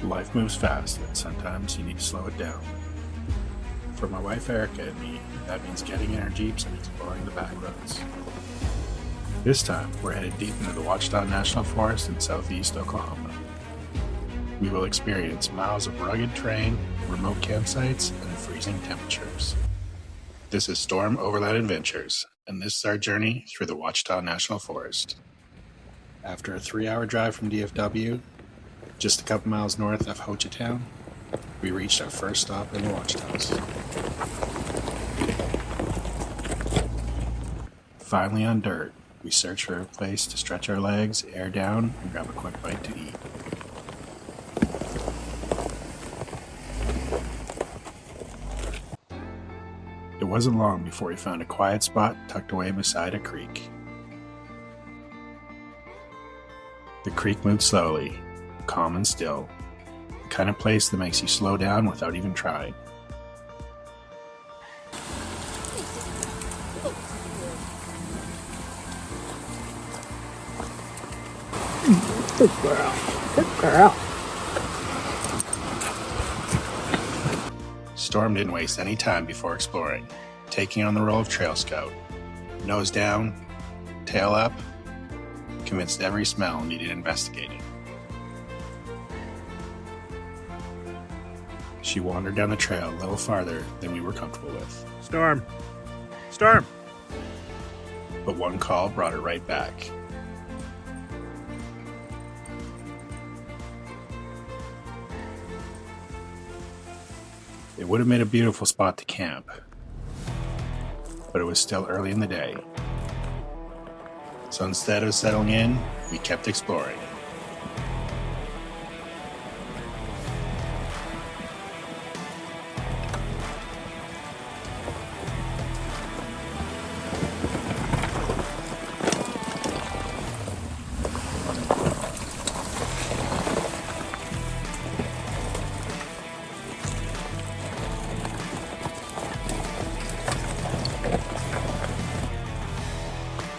Life moves fast, and sometimes you need to slow it down. For my wife Erica and me, that means getting in our Jeeps and exploring the back roads. This time, we're headed deep into the Ouachita National Forest in southeast Oklahoma. We will experience miles of rugged terrain, remote campsites, and freezing temperatures. This is Storm Overland Adventures, and this is our journey through the Ouachita National Forest. After a 3-hour drive from DFW, just a couple miles north of Ouachita, we reached our first stop in the Ouachitas. Finally on dirt, we search for a place to stretch our legs, air down, and grab a quick bite to eat. It wasn't long before we found a quiet spot tucked away beside a creek. The creek moved slowly, calm and still, the kind of place that makes you slow down without even trying. Good girl. Good girl. Storm didn't waste any time before exploring, taking on the role of trail scout. Nose down, tail up, convinced every smell needed investigating. She wandered down the trail a little farther than we were comfortable with. Storm! Storm! But one call brought her right back. It would have made a beautiful spot to camp, but it was still early in the day. So instead of settling in, we kept exploring.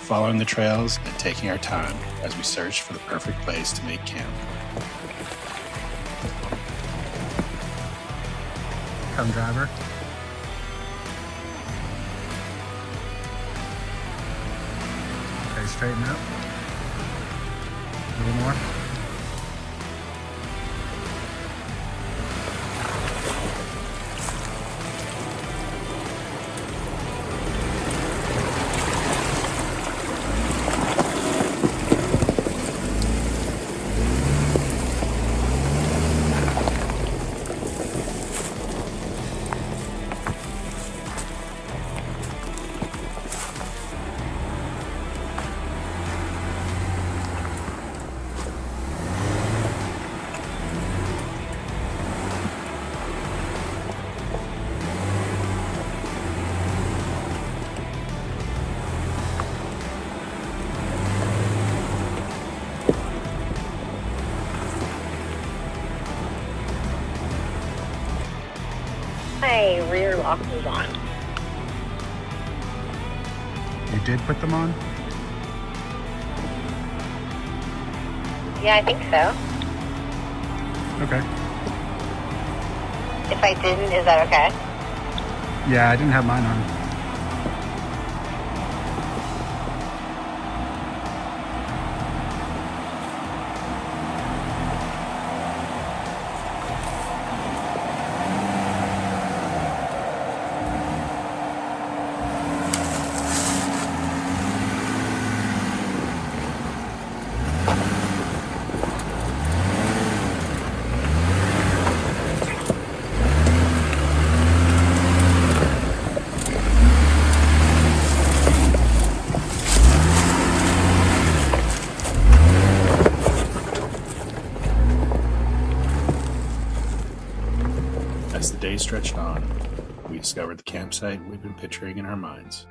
Following the trails and taking our time as we searched for the perfect place to make camp. Come, driver. Okay, straighten up. A little more. My rear lock was on. You did put them on? Yeah, I think so. Okay. If I didn't, is that okay? Yeah, I didn't have mine on. As the day stretched on, we discovered the campsite we'd been picturing in our minds.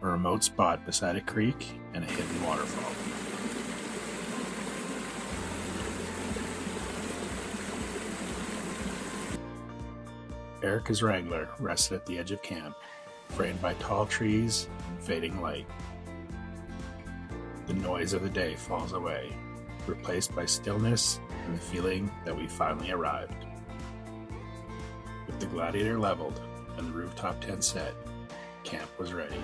A remote spot beside a creek and a hidden waterfall. Erica's Wrangler rested at the edge of camp, framed by tall trees and fading light. The noise of the day falls away, replaced by stillness and the feeling that we finally arrived. With the Gladiator leveled and the rooftop tent set, camp was ready.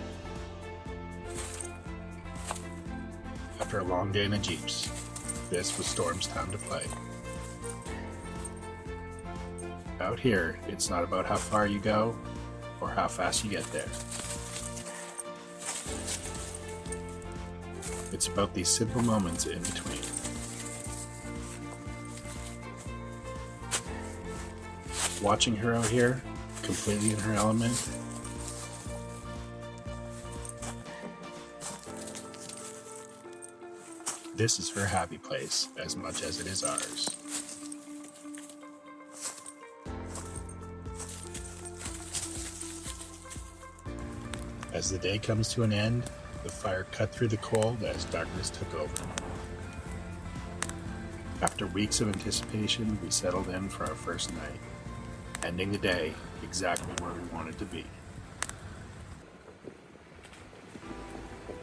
After a long day in the Jeeps, this was Storm's time to play. Out here, it's not about how far you go or how fast you get there. It's about these simple moments in between. Watching her out here, completely in her element, this is her happy place as much as it is ours. As the day comes to an end, the fire cut through the cold as darkness took over. After weeks of anticipation, we settled in for our first night, ending the day exactly where we wanted to be.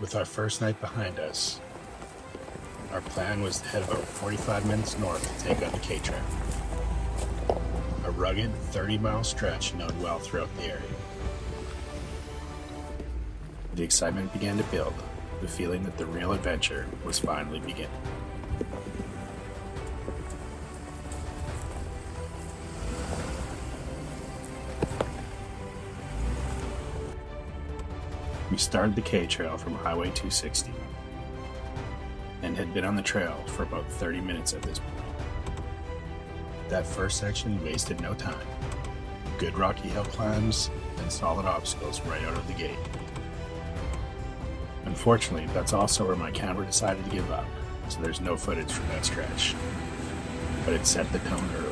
With our first night behind us, our plan was to head about 45 minutes north to take on the K-Trail, a rugged 30-mile stretch known well throughout the area. The excitement began to build, the feeling that the real adventure was finally beginning. We started the K-Trail from Highway 260 and had been on the trail for about 30 minutes at this point. That first section wasted no time. Good rocky hill climbs and solid obstacles right out of the gate. Unfortunately, that's also where my camera decided to give up, so there's no footage from that stretch. But it set the tone early.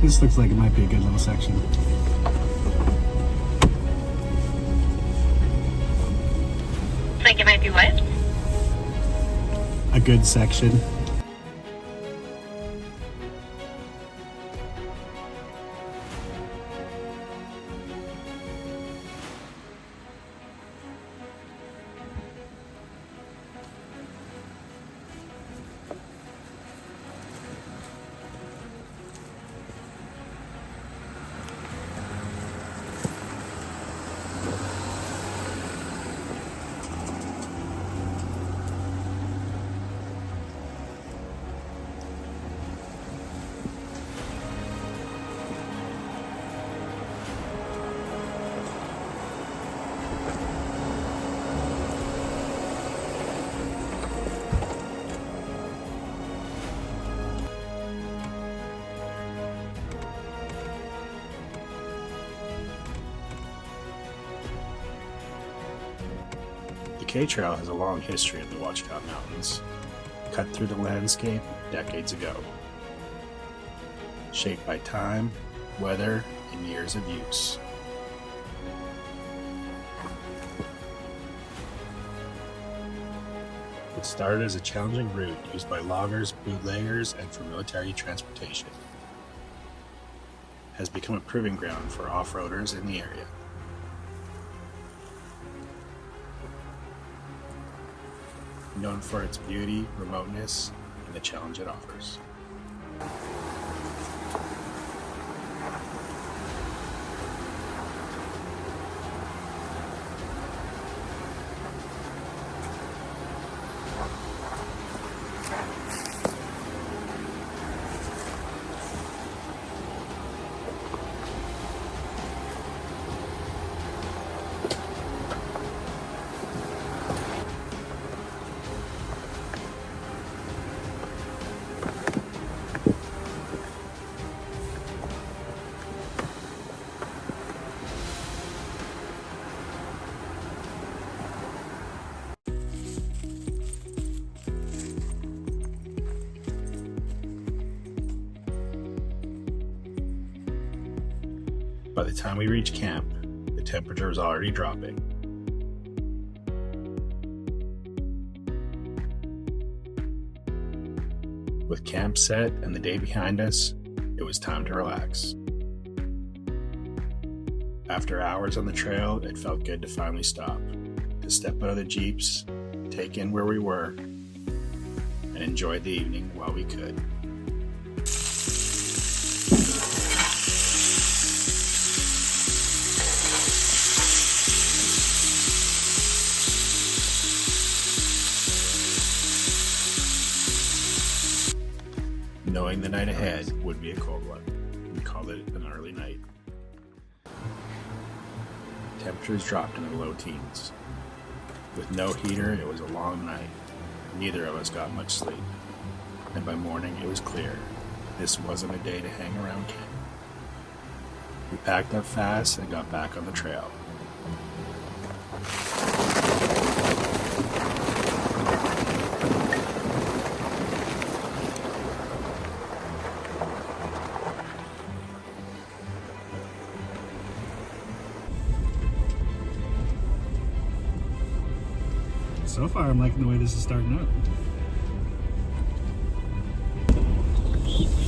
This looks like it might be a good little section. Like it might be what? A good section. The K-Trail has a long history in the Ouachita Mountains, cut through the landscape decades ago, shaped by time, weather, and years of use. It started as a challenging route used by loggers, bootleggers, and for military transportation. has become a proving ground for off-roaders in the area. Known for its beauty, remoteness, and the challenge it offers. By the time we reached camp, the temperature was already dropping. With camp set and the day behind us, it was time to relax. After hours on the trail, it felt good to finally stop, to step out of the Jeeps, take in where we were, and enjoy the evening while we could. Knowing the night ahead would be a cold one, we called it an early night. Temperatures dropped into the low teens. With no heater, it was a long night. Neither of us got much sleep. And by morning, it was clear. This wasn't a day to hang around camp. We packed up fast and got back on the trail. So far, I'm liking the way this is starting out.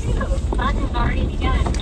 The fun has already begun.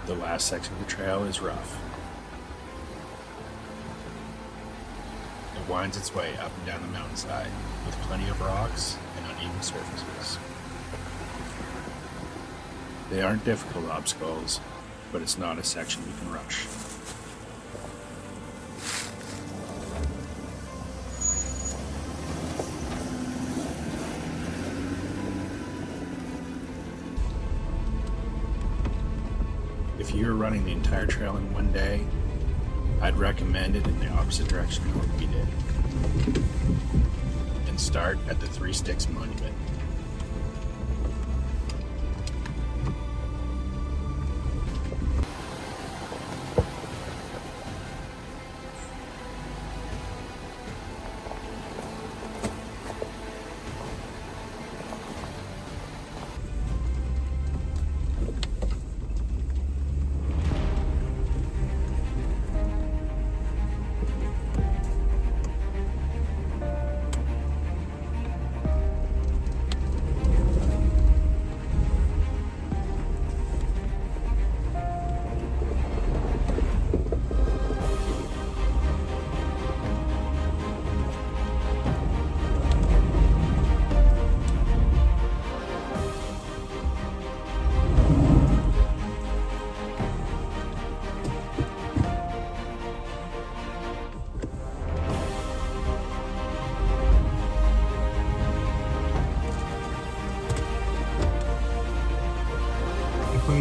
The last section of the trail is rough. It winds its way up and down the mountainside with plenty of rocks and uneven surfaces. They aren't difficult obstacles, but it's not a section we can rush. If you're running the entire trail in one day, I'd recommend it in the opposite direction of what we did. And start at the Three Sticks Monument.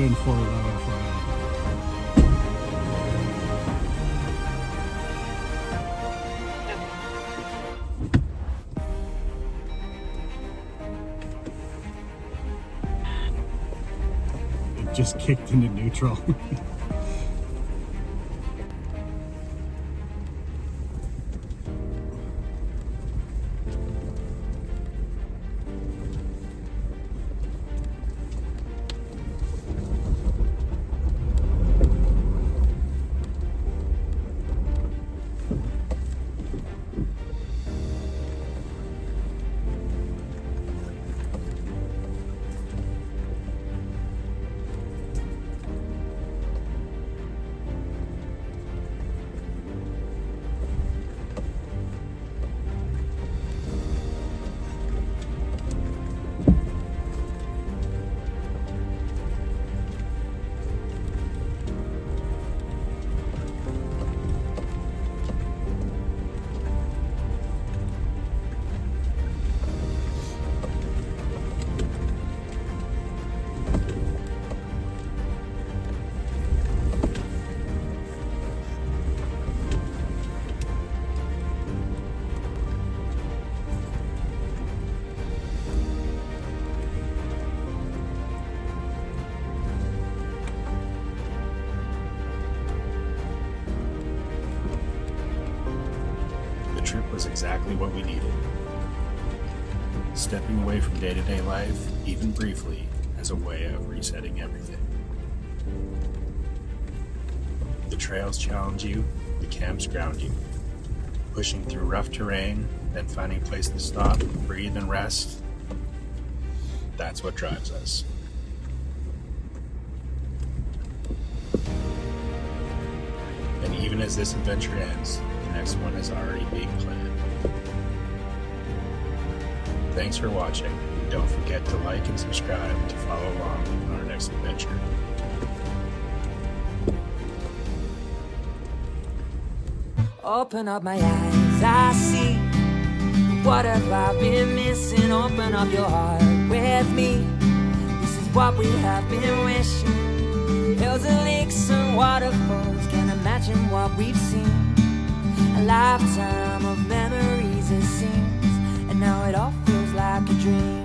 and 411 for you. It just kicked into neutral. The trip was exactly what we needed. Stepping away from day-to-day life, even briefly, as a way of resetting everything. The trails challenge you, the camps ground you. Pushing through rough terrain, then finding a place to stop, breathe, and rest. That's what drives us. And even as this adventure ends, the next one is already being planned. Thanks for watching. Don't forget to like and subscribe to follow along on our next adventure. Open up my eyes, I see. What have I been missing? Open up your heart with me. This is what we have been wishing. Hills and lakes and waterfalls, can't imagine what we've seen. A lifetime of memories it seems, and now it all feels like a dream.